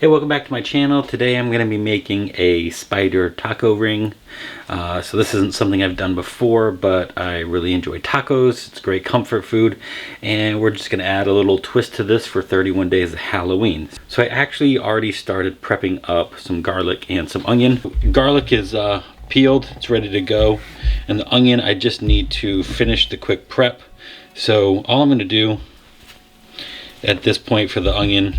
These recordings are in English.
Hey, welcome back to my channel. Today I'm going to be making a spider taco ring. So this isn't something I've done before, but I really enjoy tacos. It's great comfort food, and we're just going to add a little twist to this for 31 days of Halloween. So I actually already started prepping up some garlic and some onion. Garlic is peeled, it's ready to go, and the onion I just need to finish the quick prep. So all I'm going to do at this point for the onion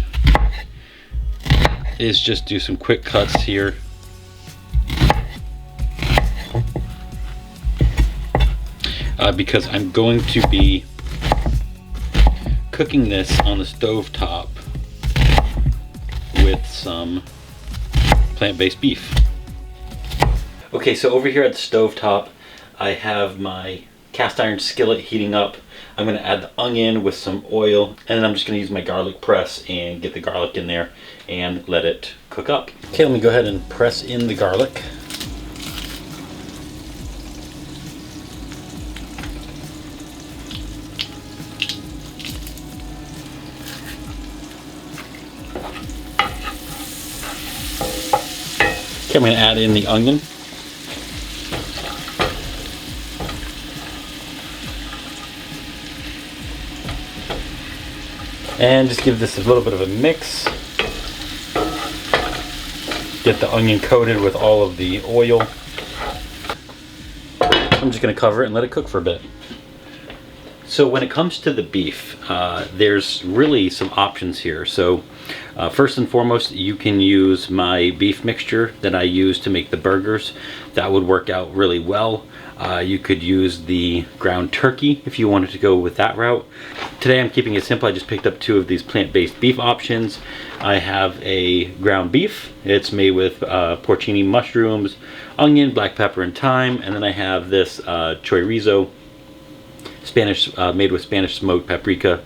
is just do some quick cuts here. Because I'm going to be cooking this on the stove top with some plant-based beef. Okay, so over here at the stove top, I have my cast iron skillet heating up. I'm going to add the onion with some oil, and then I'm just going to use my garlic press and get the garlic in there and let it cook up. Okay, let me go ahead and press in the garlic. Okay, I'm going to add in the onion. And just give this a little bit of a mix. Get the onion coated with all of the oil. I'm just going to cover it and let it cook for a bit. So when it comes to the beef, there's really some options here. So first and foremost, you can use my beef mixture that I use to make the burgers. That would work out really well. You could use the ground turkey if you wanted to go with that route. Today I'm keeping it simple. I just picked up 2 of these plant-based beef options. I have a ground beef. It's made with porcini mushrooms, onion, black pepper, and thyme. And then I have this chorizo, made with Spanish smoked paprika,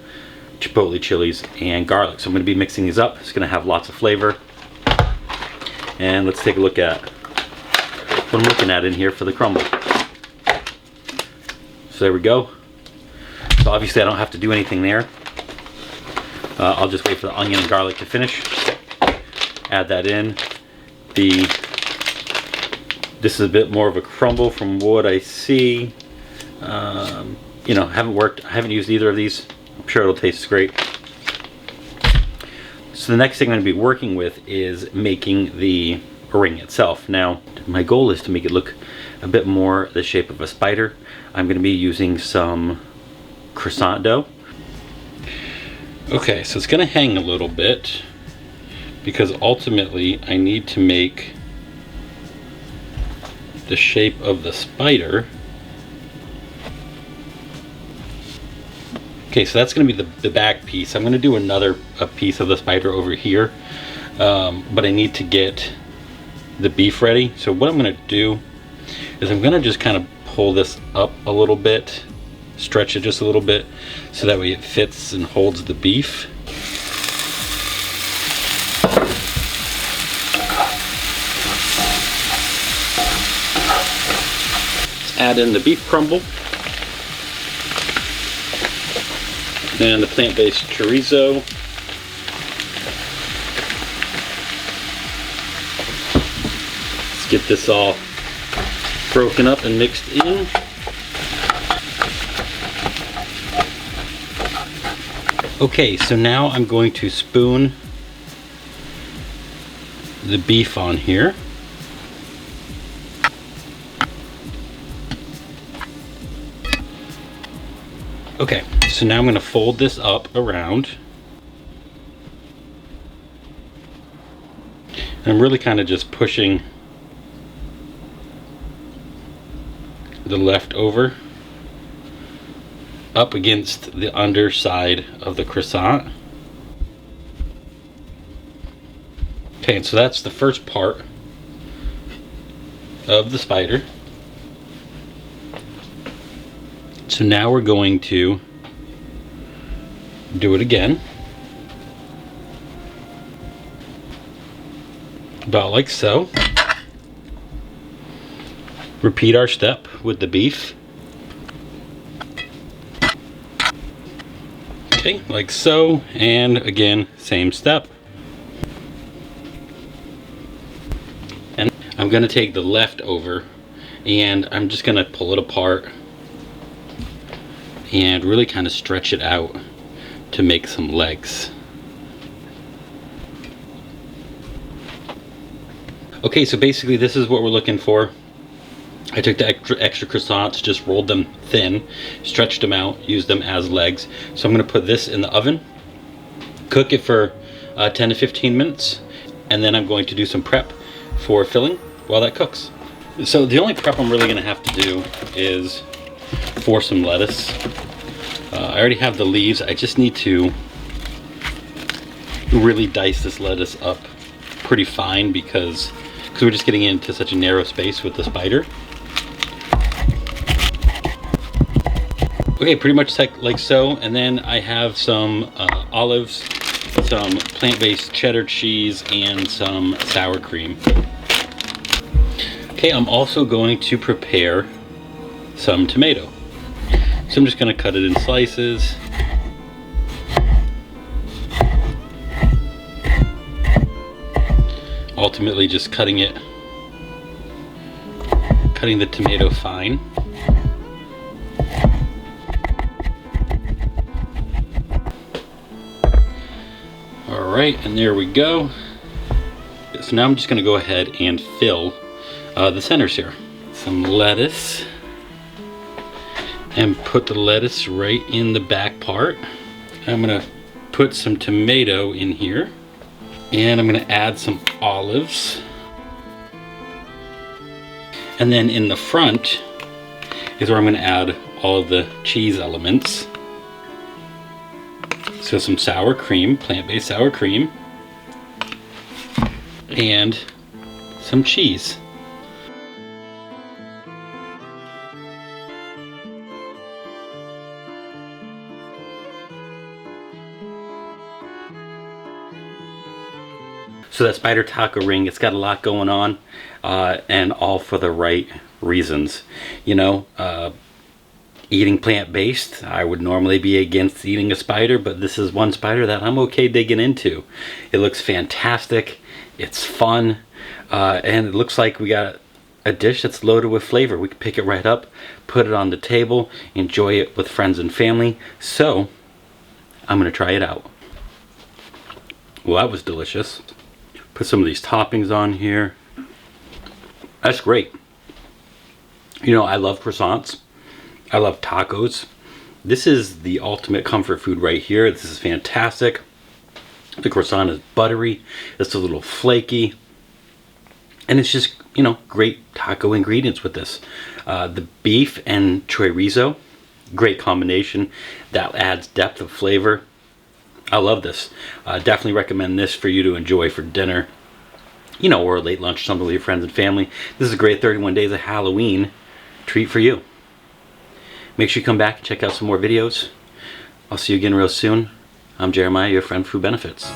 chipotle chilies, and garlic. So I'm going to be mixing these up. It's going to have lots of flavor. And let's take a look at what I'm looking at in here for the crumble. So there we go. So obviously I don't have to do anything there. I'll just wait for the onion and garlic to finish. Add that in. This is a bit more of a crumble from what I see. You know, I haven't used either of these. I'm sure it'll taste great. So the next thing I'm going to be working with is making the ring itself. Now, my goal is to make it look a bit more the shape of a spider. I'm going to be using some croissant dough. Okay, so it's going to hang a little bit because ultimately I need to make the shape of the spider. Okay, so that's going to be the back piece. I'm going to do a piece of the spider over here, but I need to get the beef ready. So what I'm going to do is I'm going to just kind of pull this up a little bit, stretch it just a little bit, so that way it fits and holds the beef. Let's add in the beef crumble and the plant-based chorizo. Let's get this all broken up and mixed in. Okay, so now I'm going to spoon the beef on here. Okay, so now I'm going to fold this up around. I'm really kind of just pushing the leftover up against the underside of the croissant. Okay, and so that's the first part of the spider. So now we're going to do it again. About like so. Repeat our step with the beef. Okay, like so, and again, same step. I'm gonna take the leftover and I'm just gonna pull it apart and really kind of stretch it out to make some legs. Okay, so basically this is what we're looking for. I took the extra croissants, just rolled them thin, stretched them out, used them as legs. So I'm gonna put this in the oven, cook it for 10 to 15 minutes, and then I'm going to do some prep for filling while that cooks. So the only prep I'm really gonna have to do is for some lettuce. I already have the leaves. I just need to really dice this lettuce up pretty fine because we're just getting into such a narrow space with the spider. Okay, pretty much like so. And then I have some olives, some plant-based cheddar cheese, and some sour cream. Okay, I'm also going to prepare some tomato. So I'm just going to cut it in slices. Ultimately just cutting the tomato fine. Alright, and there we go. So now I'm just going to go ahead and fill the centers here. Some lettuce. And put the lettuce right in the back part. I'm going to put some tomato in here. And I'm going to add some olives. And then in the front is where I'm going to add all of the cheese elements. So some sour cream, plant-based sour cream, and some cheese. So that spider taco ring, it's got a lot going on, and all for the right reasons. You know, eating plant-based, I would normally be against eating a spider, but this is one spider that I'm okay digging into. It looks fantastic, it's fun, and it looks like we got a dish that's loaded with flavor. We can pick it right up, put it on the table, enjoy it with friends and family. So, I'm gonna try it out. Well, that was delicious. Put some of these toppings on here. That's great. You know, I love croissants. I love tacos. This is the ultimate comfort food right here. This is fantastic. The croissant is buttery. It's a little flaky. And it's just, you know, great taco ingredients with this. The beef and chorizo, great combination. That adds depth of flavor. I love this. Definitely recommend this for you to enjoy for dinner, you know, or a late lunch, something with your friends and family. This is a great 31 days of Halloween treat for you. Make sure you come back and check out some more videos. I'll see you again real soon. I'm Jeremiah, your friend Food Benefits.